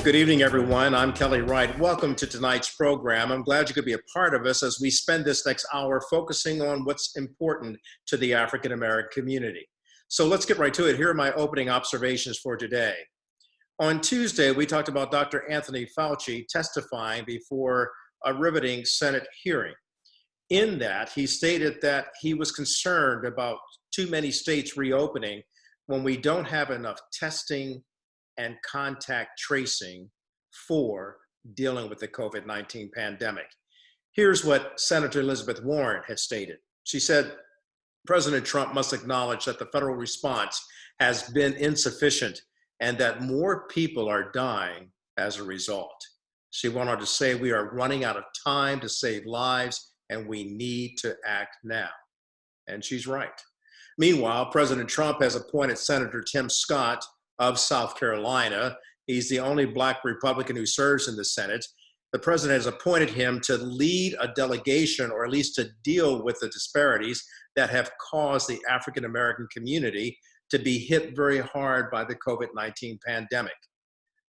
Good evening, everyone. I'm Kelly Wright. Welcome to tonight's program. I'm glad you could be a part of us as we spend this next hour focusing on what's important to the African American community. So let's get right to it. Here are my opening observations for today. On Tuesday, we talked about Dr. Anthony Fauci testifying before a riveting Senate hearing. In that, he stated that he was concerned about too many states reopening when we don't have enough testing and contact tracing for dealing with the COVID-19 pandemic. Here's what Senator Elizabeth Warren had stated. She said, President Trump must acknowledge that the federal response has been insufficient and that more people are dying as a result. She went on to say, we are running out of time to save lives and we need to act now. And she's right. Meanwhile, President Trump has appointed Senator Tim Scott of South Carolina. He's the only Black Republican who serves in the Senate. The president has appointed him to lead a delegation, or at least to deal with the disparities that have caused the African American community to be hit very hard by the COVID-19 pandemic.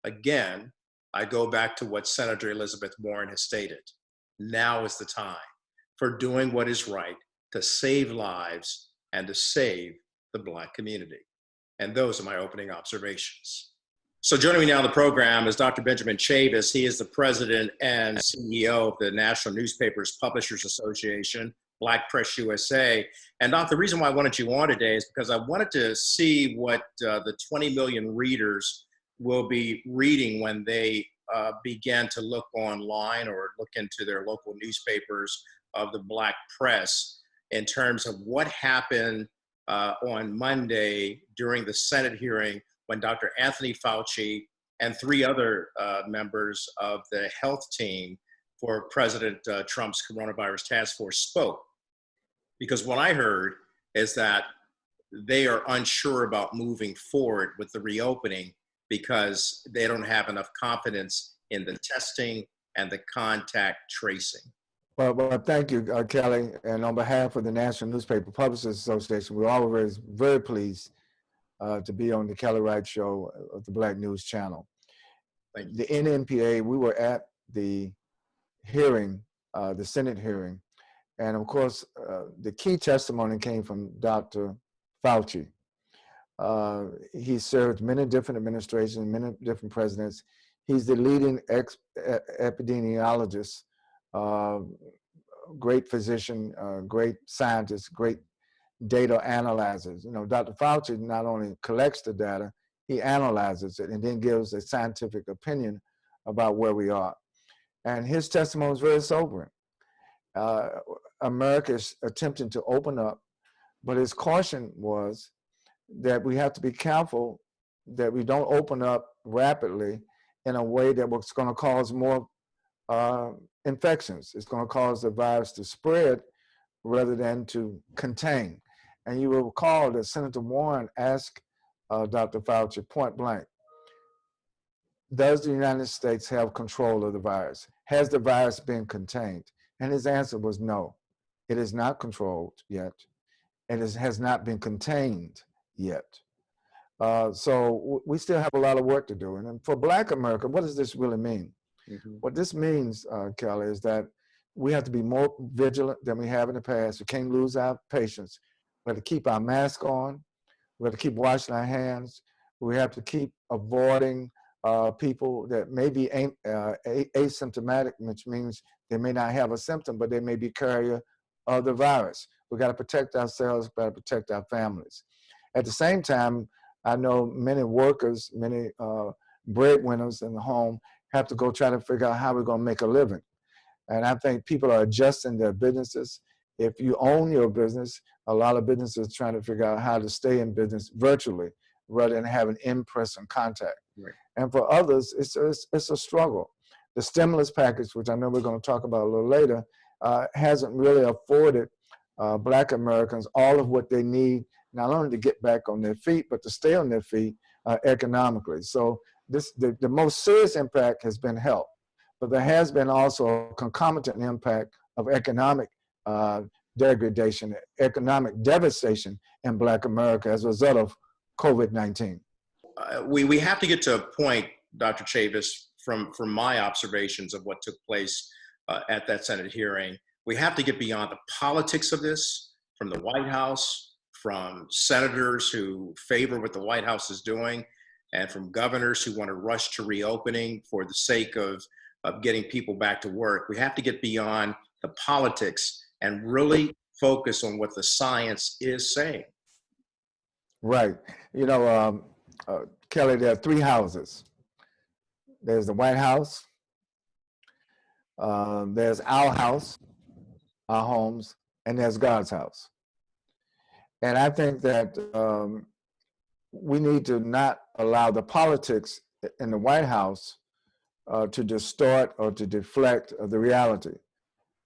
Again, I go back to what Senator Elizabeth Warren has stated. Now is the time for doing what is right to save lives and to save the Black community. And those are my opening observations. So joining me now on the program is Dr. Benjamin Chavis. He is the president and CEO of the National Newspapers Publishers Association, Black Press USA. And Doc, the reason why I wanted you on today is because I wanted to see what the 20 million readers will be reading when they begin to look online or look into their local newspapers of the Black press in terms of what happened on Monday during the Senate hearing when Dr. Anthony Fauci and three other members of the health team for President Trump's coronavirus task force spoke. Because what I heard is that they are unsure about moving forward with the reopening because they don't have enough confidence in the testing and the contact tracing. Well, thank you, Kelly. And on behalf of the National Newspaper Publishers Association, we're always very pleased to be on the Kelly Wright Show of the Black News Channel. Thank you. The NNPA, we were at the hearing, the Senate hearing, and of course, the key testimony came from Dr. Fauci. He served many different administrations, many different presidents. He's the leading epidemiologist, great physician, great scientist, great data analyzers. You know, Dr. Fauci not only collects the data, he analyzes it and then gives a scientific opinion about where we are. And his testimony is very sobering. America is attempting to open up, but his caution was that we have to be careful that we don't open up rapidly in a way that was going to cause more infections. It's going to cause the virus to spread rather than to contain. And you will recall that Senator Warren asked Dr. Fauci point blank, does the United States have control of the virus? Has the virus been contained? And his answer was no, it is not controlled yet. And it has not been contained yet. So we still have a lot of work to do. And for Black America, what does this really mean? Mm-hmm. What this means, Kelly, is that we have to be more vigilant than we have in the past. We can't lose our patience. We have to keep our mask on. We have to keep washing our hands. We have to keep avoiding people that may be asymptomatic, which means they may not have a symptom, but they may be carrier of the virus. We got to protect ourselves, we got to protect our families. At the same time, I know many workers, many breadwinners in the home have to go try to figure out how we're going to make a living. And I think people are adjusting their businesses. If you own your business, a lot of businesses are trying to figure out how to stay in business virtually rather than having in-person contact. Right. And for others, it's a struggle. The stimulus package, which I know we're going to talk about a little later, hasn't really afforded Black Americans all of what they need, not only to get back on their feet, but to stay on their feet economically. So the most serious impact has been health, but there has been also a concomitant impact of economic degradation, economic devastation in Black America as a result of COVID-19. We have to get to a point, Dr. Chavis, from my observations of what took place at that Senate hearing. We have to get beyond the politics of this, from the White House, from senators who favor what the White House is doing, and from governors who want to rush to reopening for the sake of getting people back to work. We have to get beyond the politics and really focus on what the science is saying. Right. You know, Kelly, there are three houses. There's the White House, there's our house, our homes, and there's God's house. And I think that we need to not allow the politics in the White House to distort or to deflect the reality.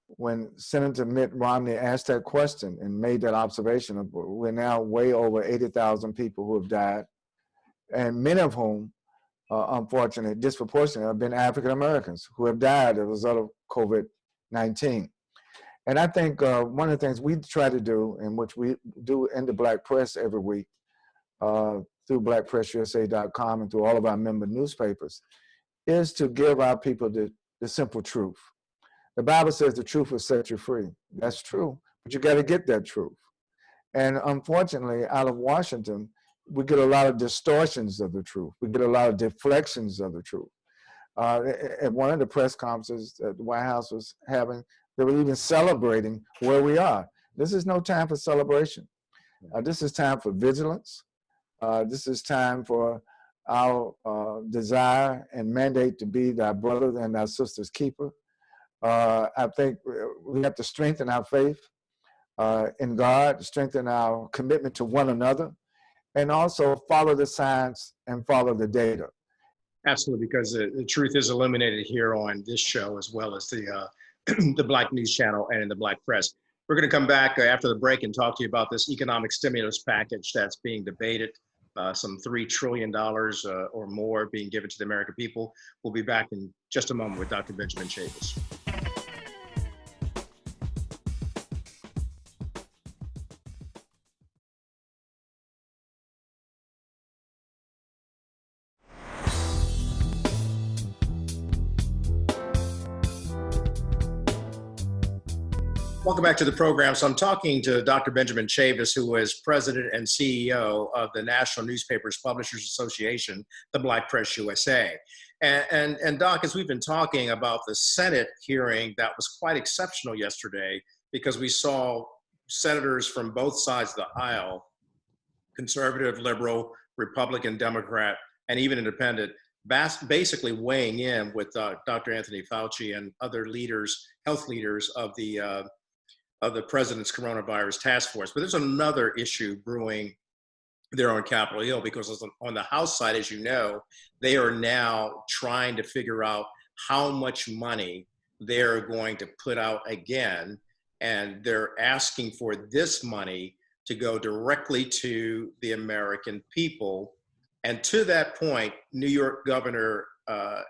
When Senator Mitt Romney asked that question and made that observation, of we're now way over 80,000 people who have died, and many of whom, unfortunately, disproportionately, have been African Americans who have died as a result of COVID-19. And I think one of the things we try to do, and which we do in the Black Press every week, through blackpressusa.com and through all of our member newspapers, is to give our people the simple truth. The Bible says the truth will set you free. That's true, but you got to get that truth. And unfortunately, out of Washington, we get a lot of distortions of the truth. We get a lot of deflections of the truth. At one of the press conferences that the White House was having, they were even celebrating where we are. This is no time for celebration. This is time for vigilance. This is time for our desire and mandate to be thy brother and thy sister's keeper. I think we have to strengthen our faith in God, strengthen our commitment to one another, and also follow the science and follow the data. Absolutely, because the truth is illuminated here on this show, as well as the the Black News Channel and in the Black Press. We're going to come back after the break and talk to you about this economic stimulus package that's being debated, some $3 trillion or more being given to the American people. We'll be back in just a moment with Dr. Benjamin Chavis. Welcome back to the program. So I'm talking to Dr. Benjamin Chavis, who is president and CEO of the National Newspapers Publishers Association, the Black Press USA. And Doc, as we've been talking about the Senate hearing, that was quite exceptional yesterday, because we saw senators from both sides of the aisle, conservative, liberal, Republican, Democrat, and even independent, basically weighing in with Dr. Anthony Fauci and other leaders, health leaders of the president's coronavirus task force. But there's another issue brewing there on Capitol Hill, because on the House side, as you know, they are now trying to figure out how much money they're going to put out again. And they're asking for this money to go directly to the American people. And to that point, New York Governor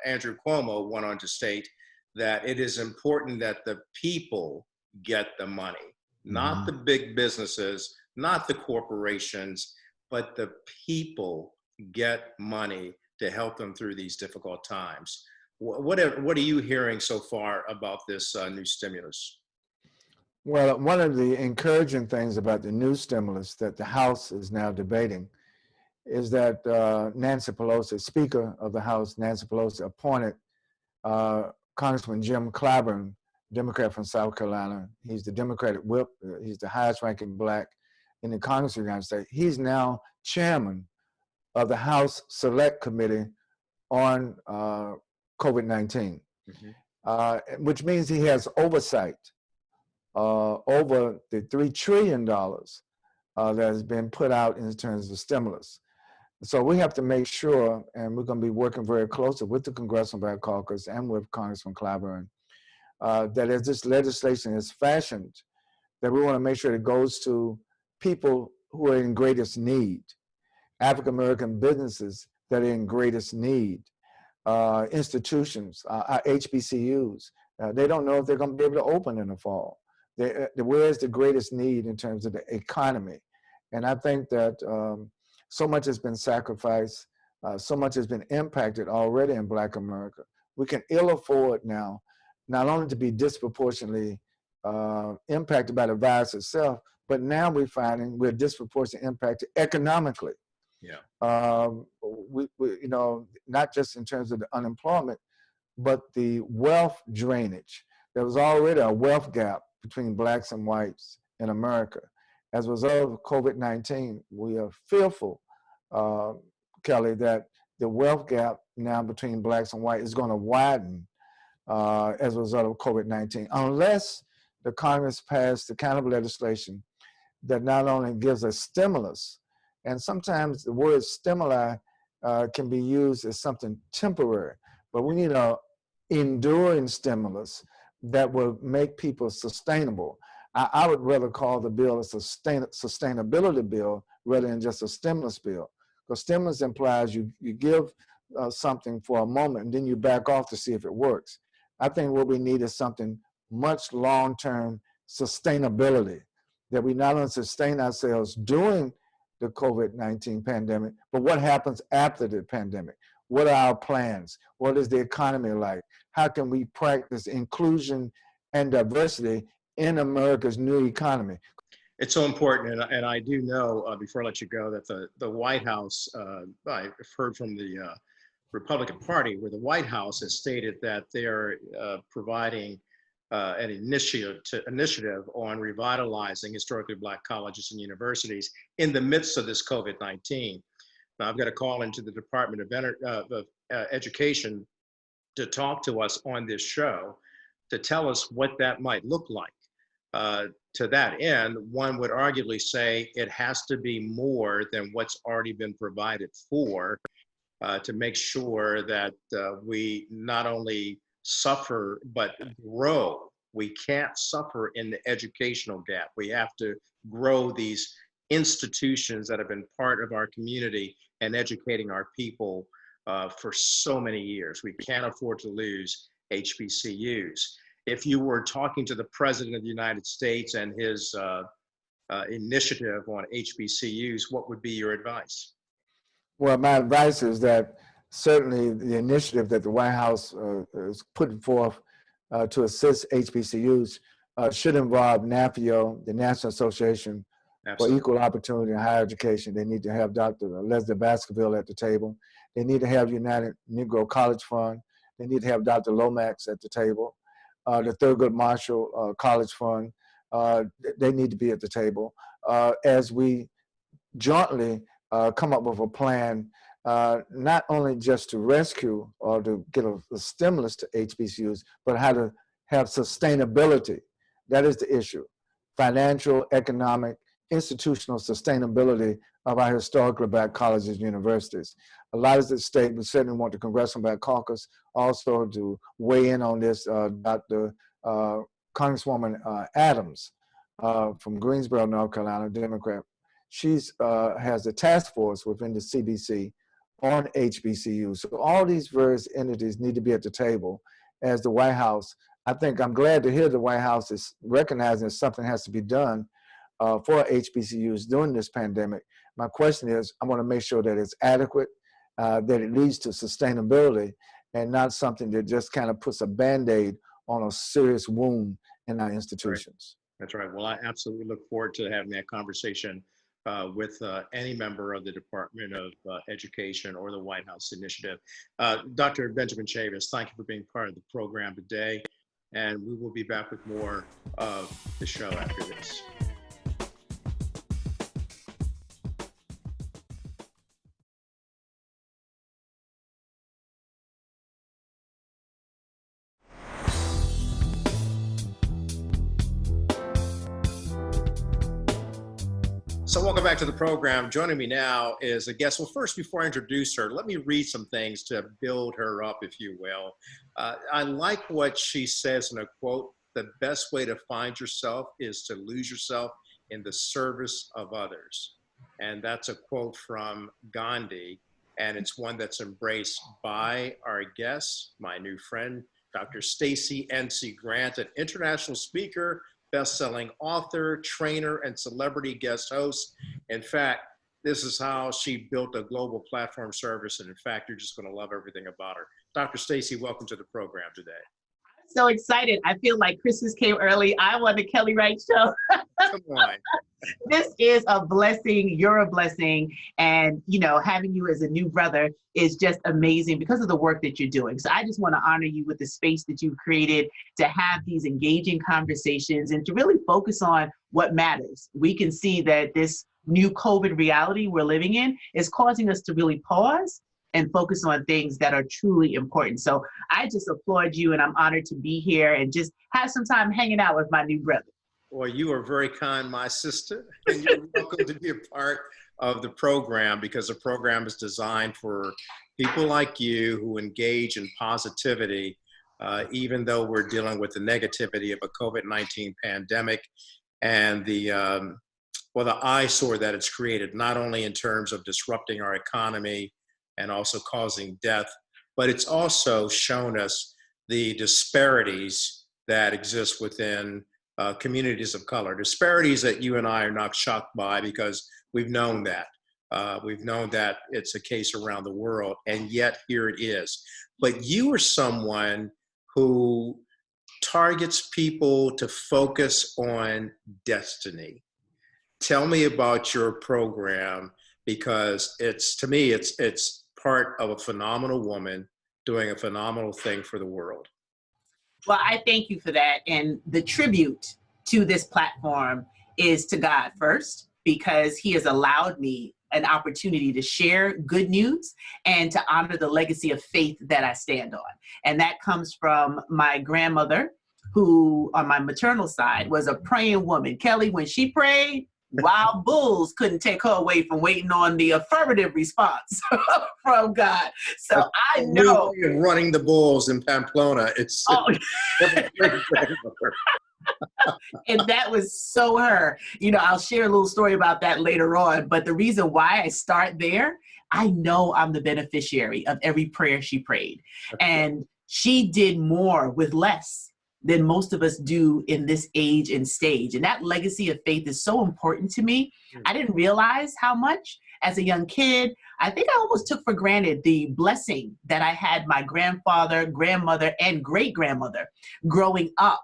Andrew Cuomo went on to state that it is important that the people get the money, not the big businesses, not the corporations, but the people get money to help them through these difficult times. What are you hearing so far about this new stimulus? Well, one of the encouraging things about the new stimulus that the House is now debating is that Nancy Pelosi, Speaker of the House, Nancy Pelosi, appointed Congressman Jim Clyburn, Democrat from South Carolina. He's the Democratic whip. He's the highest ranking Black in the Congress of the United States. He's now chairman of the House Select Committee on COVID-19, which means he has oversight over the $3 trillion that has been put out in terms of stimulus. So we have to make sure, and we're going to be working very closely with the Congressional Black Caucus and with Congressman Clyburn, that as this legislation is fashioned, that we want to make sure it goes to people who are in greatest need, African-American businesses that are in greatest need, institutions, HBCUs. They don't know if they're going to be able to open in the fall. Where is the greatest need in terms of the economy? And I think that so much has been sacrificed So much has been impacted already in Black America. We can ill afford now, not only to be disproportionately impacted by the virus itself, but now we're finding we're disproportionately impacted economically. Yeah. You know, not just in terms of the unemployment, but the wealth drainage. There was already a wealth gap between blacks and whites in America. As a result of COVID-19, we are fearful, uh, Kelly, that the wealth gap now between blacks and whites is going to widen as a result of COVID-19, unless the Congress passed the kind of legislation that not only gives us stimulus, and sometimes the word stimuli can be used as something temporary, but we need a enduring stimulus that will make people sustainable. I would rather call the bill a sustainability bill rather than just a stimulus bill, because stimulus implies you give something for a moment and then you back off to see if it works. I think what we need is something much long-term sustainability, that we not only sustain ourselves during the COVID-19 pandemic, but what happens after the pandemic? What are our plans? What is the economy like? How can we practice inclusion and diversity in America's new economy? It's so important, and I do know, before I let you go, that the White House, I've heard from the Republican Party, where the White House has stated that they are providing an initiative on revitalizing historically Black colleges and universities in the midst of this COVID-19. Now, I've got a call into the Department of Education to talk to us on this show to tell us what that might look like. To that end, one would arguably say it has to be more than what's already been provided for, to make sure that we not only suffer but grow. We can't suffer in the educational gap. We have to grow these institutions that have been part of our community and educating our people for so many years. We can't afford to lose HBCUs. If you were talking to the President of the United States and his initiative on HBCUs, what would be your advice? Well, my advice is that certainly the initiative that the White House is putting forth to assist HBCUs should involve NAFIO, the National Association for Absolutely. Equal Opportunity in Higher Education. They need to have Dr. Leslie Baskerville at the table. They need to have United Negro College Fund. They need to have Dr. Lomax at the table. The Thurgood Marshall College Fund, they need to be at the table as we jointly come up with a plan, not only just to rescue or to get a stimulus to HBCUs, but how to have sustainability. That is the issue. Financial, economic, institutional sustainability of our historically Black colleges and universities. A lot is at stake. We certainly want the Congressional Black Caucus also to weigh in on this. Dr. Congresswoman Adams from Greensboro, North Carolina, Democrat, she's has a task force within the CBC on HBCUs. So all these various entities need to be at the table as the White House. I think I'm glad to hear the White House is recognizing that something has to be done for HBCUs during this pandemic. My question is, I want to make sure that it's adequate, that it leads to sustainability, and not something that just kind of puts a Band-Aid on a serious wound in our institutions. Right. That's right. Well, I absolutely look forward to having that conversation with any member of the Department of Education or the White House initiative. Dr. Benjamin Chavis, thank you for being part of the program today. And we will be back with more of the show after this. So welcome back to the program. Joining me now is a guest. Well, first, before I introduce her, let me read some things to build her up, if you will. I like what she says in a quote: "The best way to find yourself is to lose yourself in the service of others." And that's a quote from Gandhi, and it's one that's embraced by our guest, my new friend, Dr. Stacey N.C. Grant, an international speaker, best-selling author, trainer, and celebrity guest host. In fact, this is how she built a global platform service. And in fact, you're just going to love everything about her. Dr. Stacy, welcome to the program today. So excited. I feel like Christmas came early. I'm on the Kelly Wright Show. Come on. This is a blessing. You're a blessing. And, you know, having you as a new brother is just amazing because of the work that you're doing. So I just want to honor you with the space that you've created to have these engaging conversations and to really focus on what matters. We can see that this new COVID reality we're living in is causing us to really pause and focus on things that are truly important. So I just applaud you, and I'm honored to be here and just have some time hanging out with my new brother. Well, you are very kind, my sister, and you're welcome to be a part of the program, because the program is designed for people like you who engage in positivity, even though we're dealing with the negativity of a COVID-19 pandemic and the eyesore that it's created, not only in terms of disrupting our economy and also causing death, but it's also shown us the disparities that exist within communities of color, disparities that you and I are not shocked by, because we've known that. We've known that it's a case around the world, and yet here it is. But you are someone who targets people to focus on destiny. Tell me about your program, because to me, it's part of a phenomenal woman doing a phenomenal thing for the world. Well, I thank you for that. And the tribute to this platform is to God first, because he has allowed me an opportunity to share good news and to honor the legacy of faith that I stand on. And that comes from my grandmother, who on my maternal side was a praying woman. Kelly, when she prayed, wild bulls couldn't take her away from waiting on the affirmative response from God. So I know. Running the bulls in Pamplona, it's and that was so her. You know, I'll share a little story about that later on. But the reason why I start there, I know I'm the beneficiary of every prayer she prayed. And she did more with less than most of us do in this age and stage. And that legacy of faith is so important to me. I didn't realize how much as a young kid. I think I almost took for granted the blessing that I had my grandfather, grandmother, and great-grandmother growing up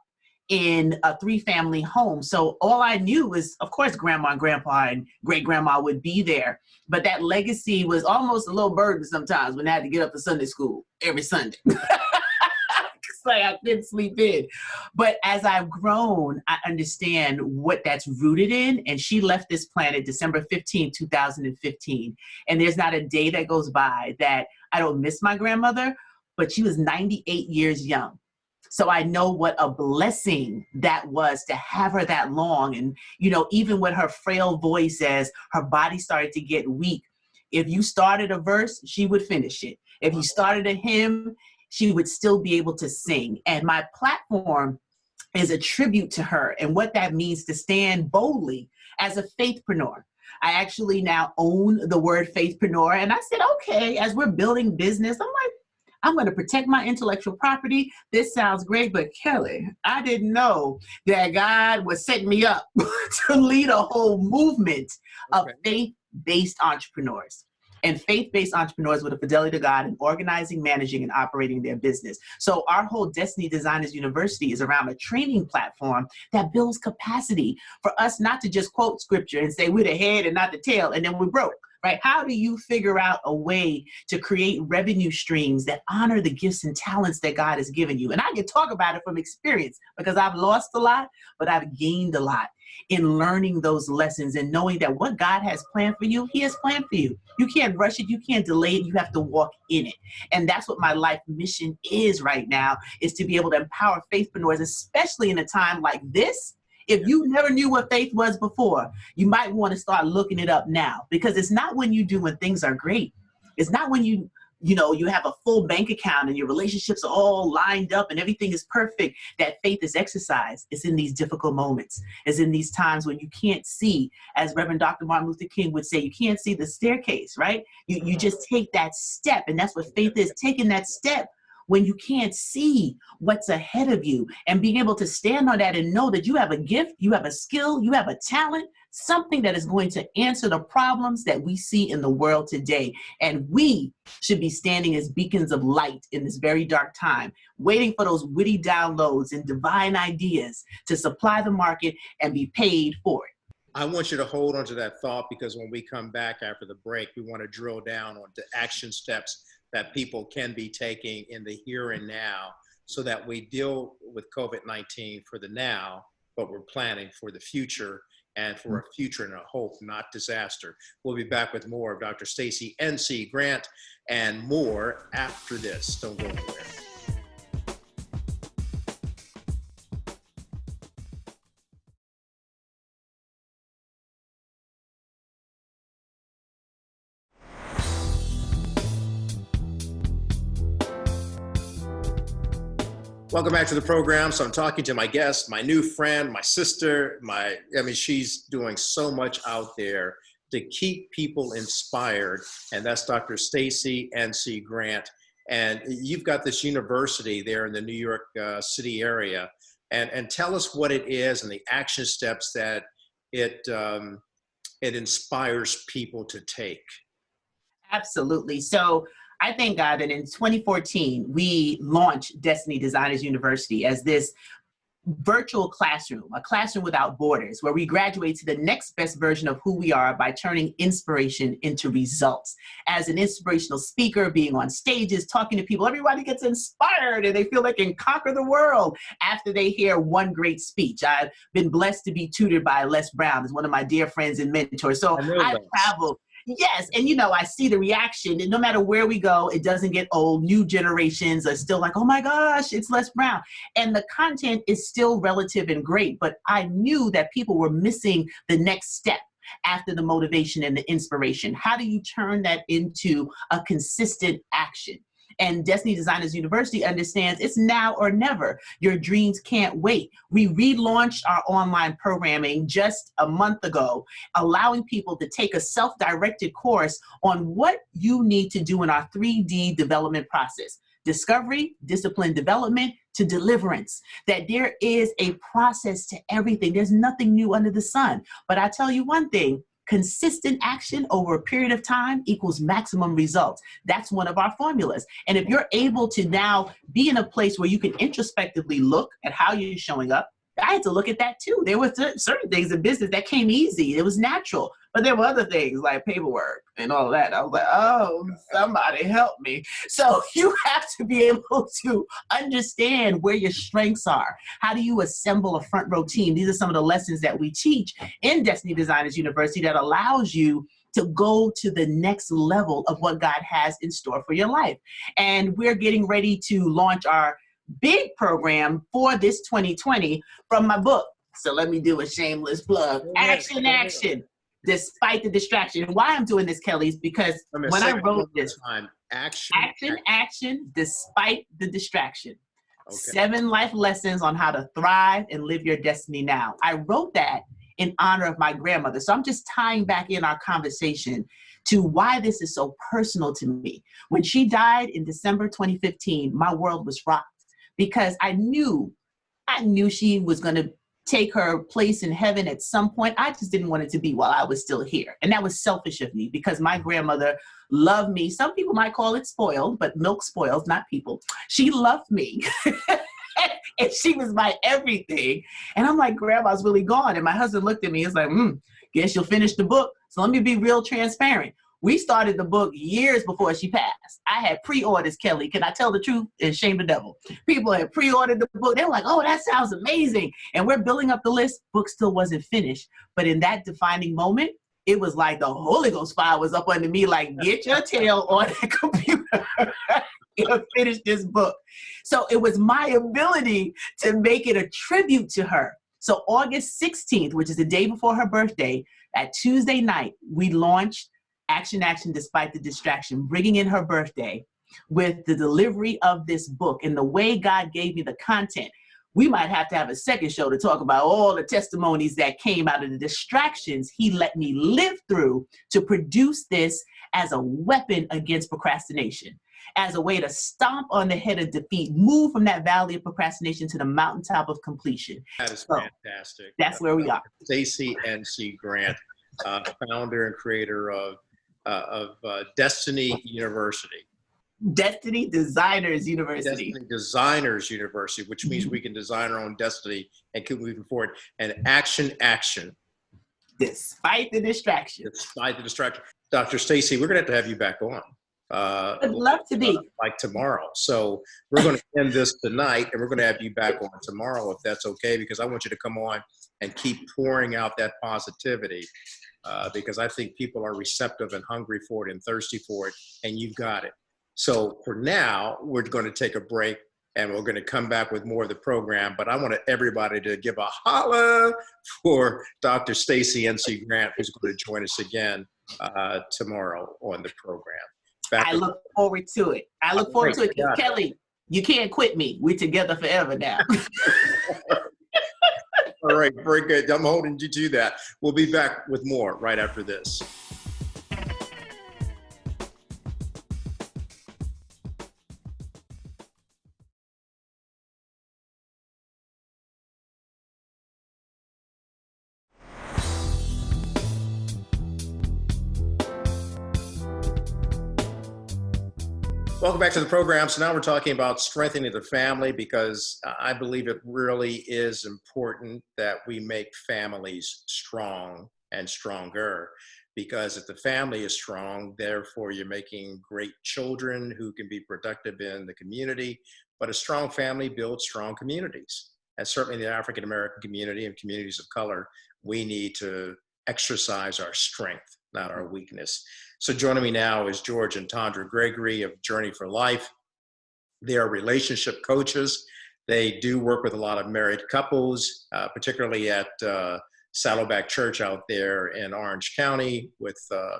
in a 3-family home. So all I knew was, of course, grandma and grandpa and great-grandma would be there. But that legacy was almost a little burden sometimes when I had to get up for Sunday school every Sunday. Like I couldn't sleep in. But as I've grown, I understand what that's rooted in. And she left this planet December 15, 2015. And there's not a day that goes by that I don't miss my grandmother, but she was 98 years young. So I know what a blessing that was to have her that long. And, you know, even with her frail voice, as her body started to get weak, if you started a verse, she would finish it. If you started a hymn, she would still be able to sing. And my platform is a tribute to her and what that means to stand boldly as a faithpreneur. I actually now own the word faithpreneur. And I said, okay, as we're building business, I'm like, I'm going to protect my intellectual property. This sounds great, but Kelly, I didn't know that God was setting me up to lead a whole movement of faith-based entrepreneurs. And faith-based entrepreneurs with a fidelity to God in organizing, managing, and operating their business. So our whole Destiny Designers University is around a training platform that builds capacity for us not to just quote scripture and say we're the head and not the tail, and then we're broke, right? How do you figure out a way to create revenue streams that honor the gifts and talents that God has given you? And I can talk about it from experience because I've lost a lot, but I've gained a lot in learning those lessons and knowing that what God has planned for you, he has planned for you. You can't rush it. You can't delay it. You have to walk in it. And that's what my life mission is right now, is to be able to empower faithpreneurs, especially in a time like this. If you never knew what faith was before, you might want to start looking it up now, because it's not when you do when things are great. It's not when you have a full bank account and your relationships are all lined up and everything is perfect that faith is exercised. It's in these difficult moments. It's in these times when you can't see, as Reverend Dr. Martin Luther King would say, you can't see the staircase, right? You just take that step, and that's what faith is, taking that step when you can't see what's ahead of you and being able to stand on that and know that you have a gift, you have a skill, you have a talent something that is going to answer the problems that we see in the world today. And we should be standing as beacons of light in this very dark time, waiting for those witty downloads and divine ideas to supply the market and be paid for it. I want you to hold on to that thought, because when we come back after the break, we want to drill down on the action steps that people can be taking in the here and now, so that we deal with COVID-19 for the now, but we're planning for the future, and for a future and a hope, not disaster. We'll be back with more of Dr. Stacey N.C. Grant and more after this. Don't go anywhere. Welcome back to the program. So I'm talking to my guest, my new friend, my sister, she's doing so much out there to keep people inspired. And that's Dr. Stacey N.C. Grant. And you've got this university there in the New York City area. And tell us what it is and the action steps that it inspires people to take. Absolutely. So I thank God that in 2014, we launched Destiny Designers University as this virtual classroom, a classroom without borders, where we graduate to the next best version of who we are by turning inspiration into results. As an inspirational speaker, being on stages, talking to people, everybody gets inspired and they feel they can conquer the world after they hear one great speech. I've been blessed to be tutored by Les Brown, as one of my dear friends and mentors. So I travel. Yes, and I see the reaction, and no matter where we go, it doesn't get old. New generations are still like, oh my gosh, it's Les Brown. And the content is still relative and great, but I knew that people were missing the next step after the motivation and the inspiration. How do you turn that into a consistent action? And Destiny Designers University understands it's now or never. Your dreams can't wait. We relaunched our online programming just a month ago, allowing people to take a self-directed course on what you need to do in our 3D development process. Discovery, discipline development, to deliverance. That there is a process to everything. There's nothing new under the sun. But I tell you one thing, consistent action over a period of time equals maximum results. That's one of our formulas. And if you're able to now be in a place where you can introspectively look at how you're showing up, I had to look at that too. There were certain things in business that came easy. It was natural. But there were other things like paperwork and all that. I was like, oh, somebody help me. So you have to be able to understand where your strengths are. How do you assemble a front row team? These are some of the lessons that we teach in Destiny Designers University that allows you to go to the next level of what God has in store for your life. And we're getting ready to launch our big program for this 2020 from my book. So let me do a shameless plug. Action. Despite the distraction. And why I'm doing this, Kelly, is because when I wrote this, action, despite the distraction. Okay. 7 life lessons on how to thrive and live your destiny now. I wrote that in honor of my grandmother. So I'm just tying back in our conversation to why this is so personal to me. When she died in December 2015, my world was rocked because I knew she was going to take her place in heaven at some point. I just didn't want it to be while I was still here. And that was selfish of me because my grandmother loved me. Some people might call it spoiled, but milk spoils, not people. She loved me. And she was my everything. And I'm like, Grandma's really gone. And my husband looked at me. He's like, guess you'll finish the book. So let me be real transparent. We started the book years before she passed. I had pre-orders, Kelly. Can I tell the truth and shame the devil? People had pre-ordered the book. They were like, oh, that sounds amazing. And we're building up the list. Book still wasn't finished. But in that defining moment, it was like the Holy Ghost fire was up under me, like, get your tail on the computer and finish this book. So it was my ability to make it a tribute to her. So August 16th, which is the day before her birthday, at Tuesday night, we launched Action Despite the Distraction, bringing in her birthday with the delivery of this book and the way God gave me the content. We might have to have a second show to talk about all the testimonies that came out of the distractions he let me live through to produce this as a weapon against procrastination. as a way to stomp on the head of defeat, move from that valley of procrastination to the mountaintop of completion. That is So fantastic. that's where we are. Stacey N.C. Grant, founder and creator of Destiny University. Destiny Designers University. Destiny Designers University, which means we can design our own destiny and keep moving forward. And action. Despite the distraction. Despite the distraction. Dr. Stacey, we're going to have you back on. I'd love to be. Like tomorrow. So we're going to end this tonight, and we're going to have you back on tomorrow, if that's okay, because I want you to come on and keep pouring out that positivity, because I think people are receptive and hungry for it and thirsty for it, and you've got it. So for now, we're going to take a break, and we're going to come back with more of the program. But I want everybody to give a holla for Dr. Stacey N.C. Grant, who's going to join us again tomorrow on the program. I look forward to it. I look forward to it because, Kelly, you can't quit me. We're together forever now. All right, very good. I'm holding you to that. We'll be back with more right after this. Welcome back to the program. So now we're talking about strengthening the family, because I believe it really is important that we make families strong and stronger, because if the family is strong, therefore you're making great children who can be productive in the community. But a strong family builds strong communities. And certainly in the African American community and communities of color, we need to exercise our strength, not our weakness. So joining me now is George and Tondra Gregory of Journey for Life. They are relationship coaches. They do work with a lot of married couples, particularly at Saddleback Church out there in Orange County with, of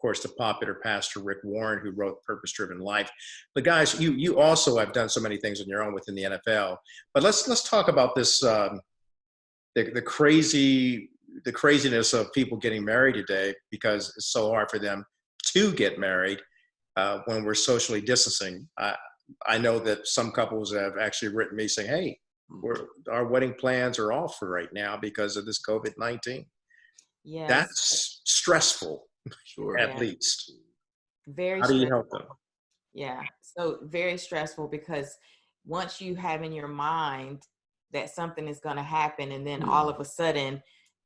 course, the popular pastor Rick Warren, who wrote Purpose Driven Life. But guys, you also have done so many things on your own within the NFL. But let's talk about this, the craziness of people getting married today, because it's so hard for them to get married when we're socially distancing. I know that some couples have actually written me saying, hey, our wedding plans are off for right now because of this COVID-19. Yes. That's stressful, Sure. at least. Very How do you stressful. help them? Yeah. So very stressful, because once you have in your mind that something is going to happen, and then all of a sudden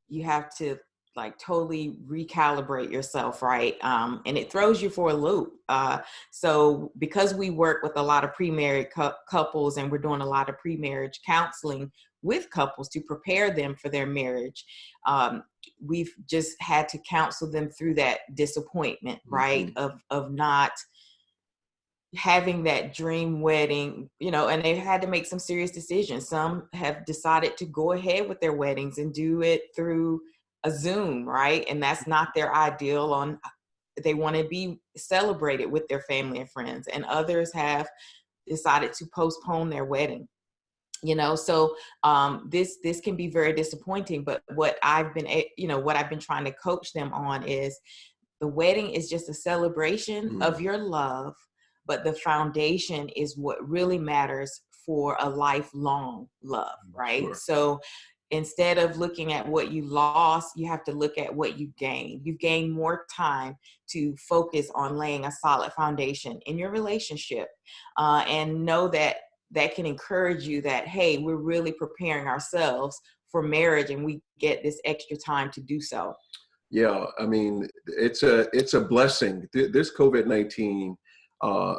you have to like totally recalibrate yourself, right? And it throws you for a loop. So because we work with a lot of pre-married couples, and we're doing a lot of pre-marriage counseling with couples to prepare them for their marriage, we've just had to counsel them through that disappointment, right? Of not having that dream wedding, and they've had to make some serious decisions. Some have decided to go ahead with their weddings and do it through a Zoom, right? And that's not their ideal. They want to be celebrated with their family and friends. And others have decided to postpone their wedding. So this can be very disappointing. But what I've been trying to coach them on is the wedding is just a celebration of your love, but the foundation is what really matters for a lifelong love, right? Sure. So instead of looking at what you lost, you have to look at what you gained. You've gained more time to focus on laying a solid foundation in your relationship, and know that can encourage you that, hey, we're really preparing ourselves for marriage, and we get this extra time to do so. Yeah, I mean, it's a blessing. This COVID-19,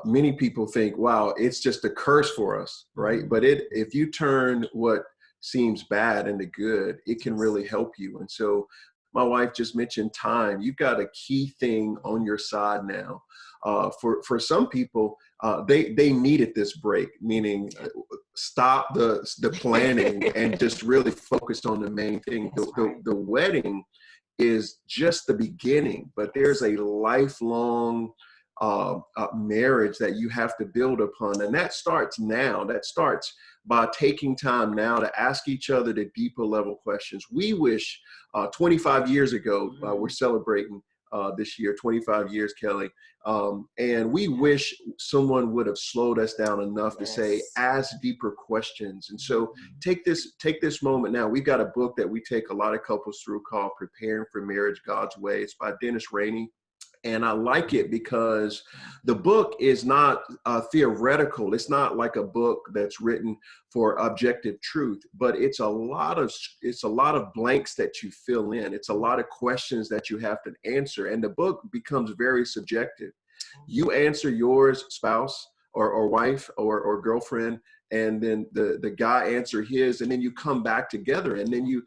many people think, wow, it's just a curse for us, right? But if you turn what seems bad into good, it can really help you. And so my wife just mentioned time. You've got a key thing on your side now. For some people, they needed this break, meaning stop the planning and just really focus on the main thing. The wedding is just the beginning, but there's a lifelong marriage that you have to build upon. And that starts now. That starts by taking time now to ask each other the deeper level questions. We wish 25 years ago, we're celebrating this year, 25 years, Kelly. And we wish someone would have slowed us down enough to say, ask deeper questions. And so take this moment now. We've got a book that we take a lot of couples through called Preparing for Marriage God's Way. It's by Dennis Rainey. And I like it because the book is not theoretical. It's not like a book that's written for objective truth, but it's a lot of blanks that you fill in. It's a lot of questions that you have to answer. And the book becomes very subjective. You answer yours, spouse or wife or girlfriend, and then the guy answer his, and then you come back together, and then you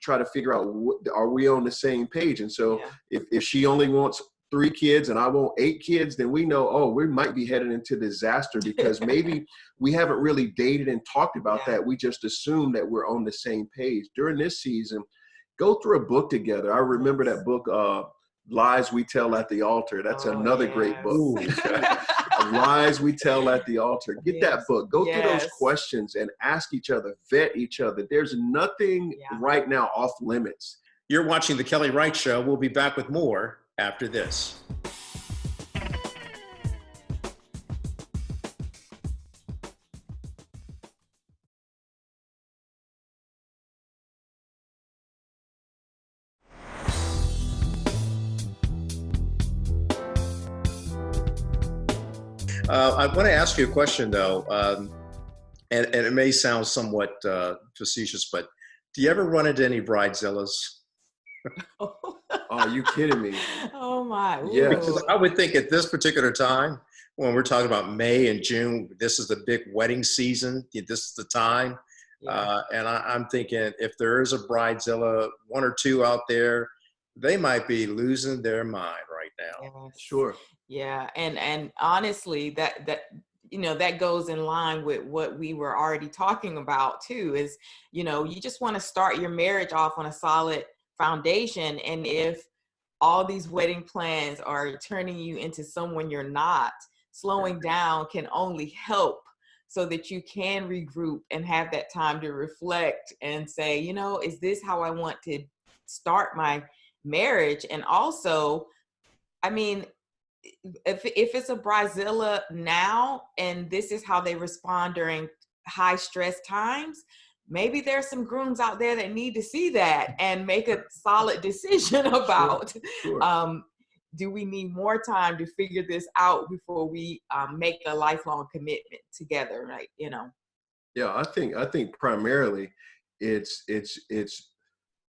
try to figure out, are we on the same page? And so if she only wants 3 kids and I want 8 kids, then we know, oh, we might be headed into disaster because maybe we haven't really dated and talked about that. We just assume that we're on the same page. During this season, go through a book together. I remember that book, Lies We Tell at the Altar. That's another great book. Lies We Tell at the Altar. Get that book. Go through those questions and ask each other, vet each other. There's nothing right now off limits. You're watching The Kelly Wright Show. We'll be back with more after this. I want to ask you a question, though, and it may sound somewhat facetious, but do you ever run into any bridezillas? Are you kidding me? Oh my! Yes. Because I would think at this particular time, when we're talking about May and June, this is the big wedding season. This is the time, and I'm thinking if there is a bridezilla, 1 or 2 out there, they might be losing their mind right now. Yes. Sure. Yeah, and honestly, that that goes in line with what we were already talking about too. Is you just want to start your marriage off on a solid foundation, and if all these wedding plans are turning you into someone you're not, slowing down can only help so that you can regroup and have that time to reflect and say, is this how I want to start my marriage? And also, I mean, if it's a bridezilla now and this is how they respond during high stress times, maybe there's some grooms out there that need to see that and make a solid decision about do we need more time to figure this out before we make a lifelong commitment together, right? Yeah, I think primarily it's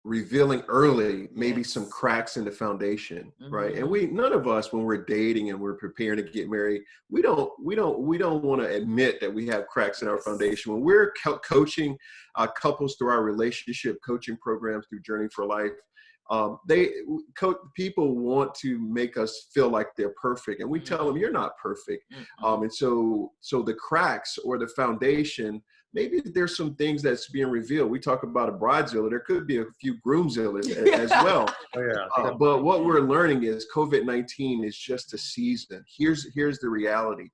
revealing early maybe some cracks in the foundation, right? And none of us, when we're dating and we're preparing to get married, we don't want to admit that we have cracks in our foundation. When we're coaching couples through our relationship coaching programs through Journey for Life, people want to make us feel like they're perfect, and we tell them you're not perfect. And so the cracks or the foundation, maybe there's some things that's being revealed. We talk about a bridezilla. There could be a few groomzillas as well. But what we're learning is COVID-19 is just a season. Here's the reality: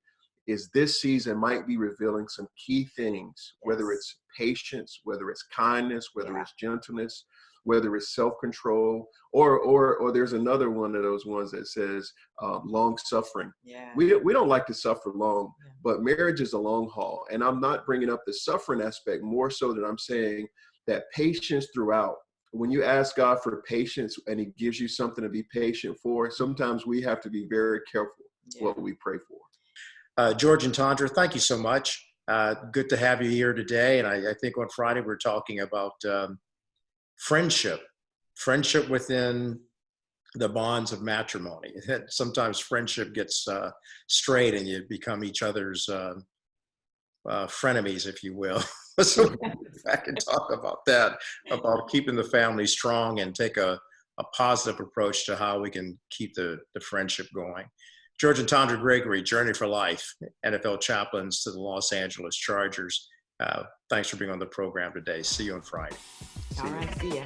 is this season might be revealing some key things, whether it's patience, whether it's kindness, whether it's gentleness, whether it's self-control, or there's another one of those ones that says long suffering. We don't like to suffer long, but marriage is a long haul. And I'm not bringing up the suffering aspect, more so that I'm saying that patience throughout. When you ask God for patience and he gives you something to be patient for, sometimes we have to be very careful what we pray for. George and Tandra, thank you so much. Good to have you here today. And I think on Friday we're talking about friendship within the bonds of matrimony. Sometimes friendship gets strayed and you become each other's frenemies, if you will. So we'll get back and talk about that, about keeping the family strong and take a positive approach to how we can keep the friendship going. George and Tandra Gregory, Journey for Life, NFL chaplains to the Los Angeles Chargers. Thanks for being on the program today. See you on Friday. All right, see ya.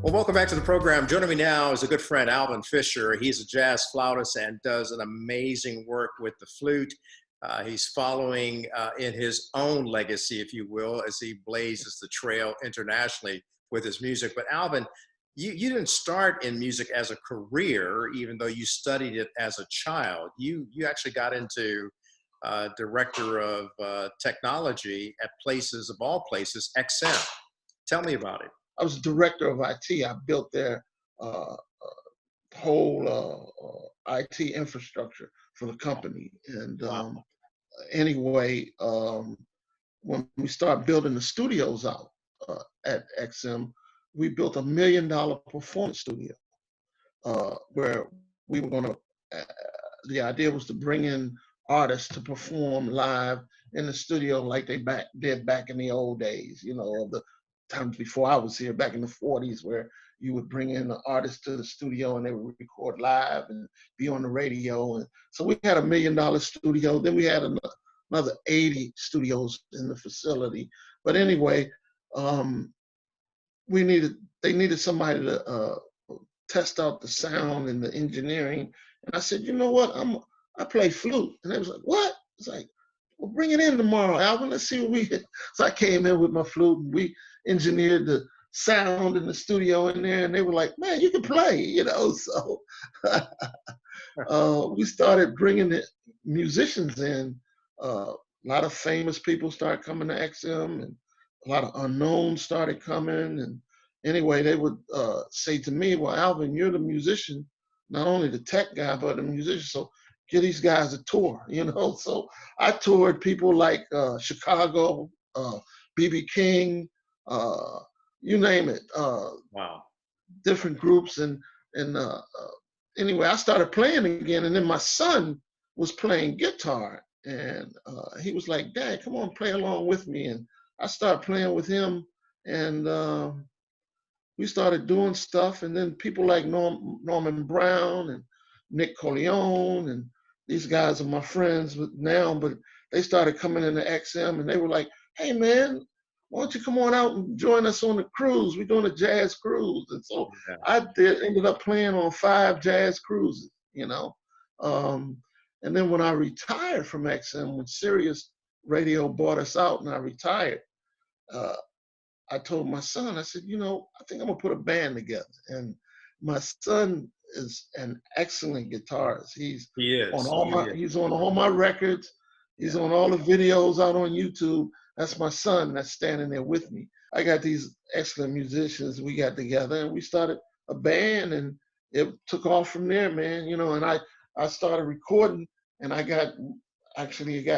Well, welcome back to the program. Joining me now is a good friend, Alvin Fisher. He's a jazz flautist and does an amazing work with the flute. He's following in his own legacy, if you will, as he blazes the trail internationally with his music. But Alvin, you didn't start in music as a career, even though you studied it as a child. You actually got into director of technology at places, of all places, XM. Tell me about it. I was director of IT. I built their whole IT infrastructure for the company. And Wow. anyway, when we started building the studios out at XM, we built $1 million performance studio where we were going to. The idea was to bring in artists to perform live in the studio like they did back in the old days, you know, of the times before I was here, back in the 40s, where you would bring in the artists to the studio and they would record live and be on the radio. And so we had $1 million studio. Then we had another 80 studios in the facility. But anyway, they needed somebody to test out the sound and the engineering. And I said, you know what? I play flute. And they was like, what? It's like, well, bring it in tomorrow, Alvin. Let's see what we get. So I came in with my flute and we engineered the sound in the studio in there. And they were like, man, you can play, you know? So we started bringing the musicians in. A lot of famous people started coming to XM and a lot of unknowns started coming. And anyway, they would say to me, well, Alvin, you're the musician, not only the tech guy, but the musician. So give these guys a tour, you know? So I toured people like Chicago, BB King, you name it. Wow. Different groups. And anyway, I started playing again. And then my son was playing guitar. And he was like, Dad, come on, play along with me. And I started playing with him. And we started doing stuff, and then people like Norman Brown and Nick Corleone, and these guys are my friends now, but they started coming into XM and they were like, hey man, why don't you come on out and join us on the cruise? We're doing a jazz cruise. And so Yeah. I ended up playing on 5 jazz cruises, you know. And then when I retired from XM, when Sirius Radio bought us out and I retired, I told my son, I said, you know, I think I'm gonna put a band together. And my son is an excellent guitarist. He's He is. he's on all my records. He's on all the videos out on YouTube. That's my son that's standing there with me. I got these excellent musicians. We got together and we started a band and it took off from there, man. You know, and I started recording and I got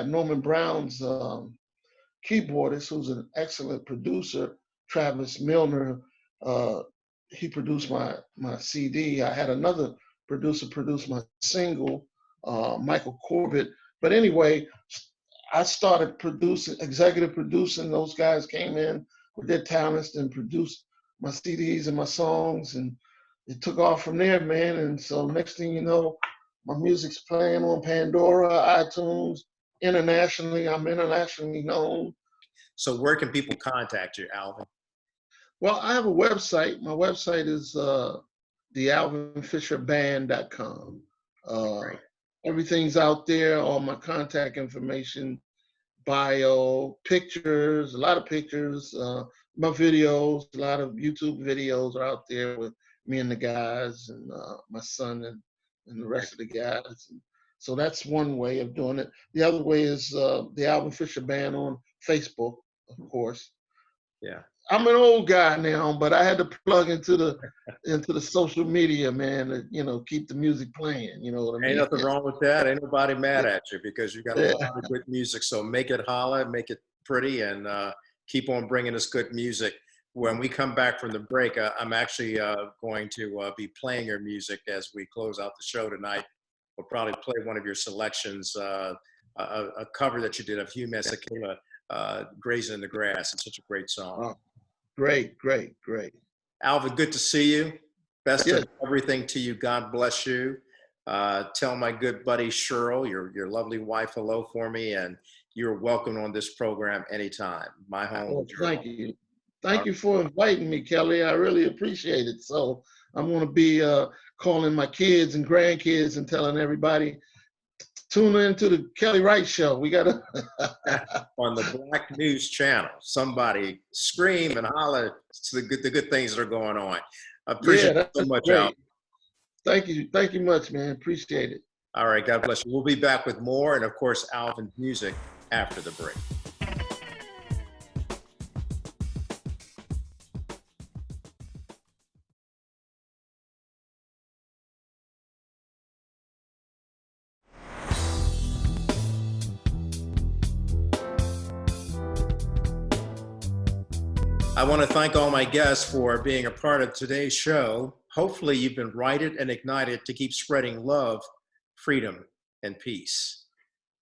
Norman Brown's keyboardist, who's an excellent producer, Travis Milner. He produced my CD. I had another producer produce my single, Michael Corbett. But anyway, I started executive producing. Those guys came in with their talents and produced my CDs and my songs, and it took off from there, man. And so next thing you know, my music's playing on Pandora, iTunes, internationally. I'm internationally known. So where can people contact you, Alvin? Well, I have a website. My website is thealvinfisherband.com. Everything's out there, all my contact information, bio, pictures, a lot of pictures, my videos, a lot of YouTube videos are out there with me and the guys and my son and the rest of the guys. And so that's one way of doing it. The other way is the Alvin Fisher Band on Facebook, of course. Yeah. I'm an old guy now, but I had to plug into the social media, man, to, you know, keep the music playing. You know what I mean? Ain't nothing wrong with that. Ain't nobody mad at you because you got a lot of good music. So make it holla, make it pretty, and keep on bringing us good music. When we come back from the break, I'm actually going to be playing your music as we close out the show tonight. We'll probably play one of your selections, a cover that you did of Hugh Masekela, Grazing in the Grass. It's such a great song. Oh, great. Alvin, good to see you. Best of everything to you. God bless you. Tell my good buddy Cheryl, your lovely wife, hello for me, and you're welcome on this program anytime. My home. Well, thank you. Thank you for inviting me, Kelly. I really appreciate it. So I'm going to be calling my kids and grandkids and telling everybody, tune in to the Kelly Wright Show. We got to on the Black News Channel. Somebody scream and holler to the good things that are going on. I appreciate it so much, great. Al. Thank you much, man. Appreciate it. All right, God bless you. We'll be back with more, and of course, Alvin's music after the break. I want to thank all my guests for being a part of today's show. Hopefully you've been righted and ignited to keep spreading love, freedom, and peace.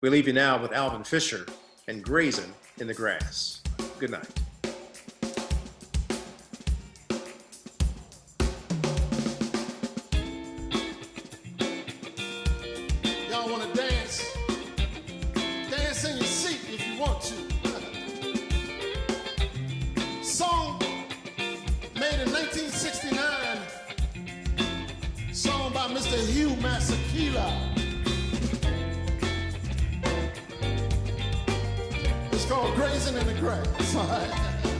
We leave you now with Alvin Fisher and Grazing in the Grass. Good night. Y'all want to dance? Dance in your seat if you want to. Song made in 1969. Song by Mr. Hugh Masekela. It's called Grazing in the Grass. All right.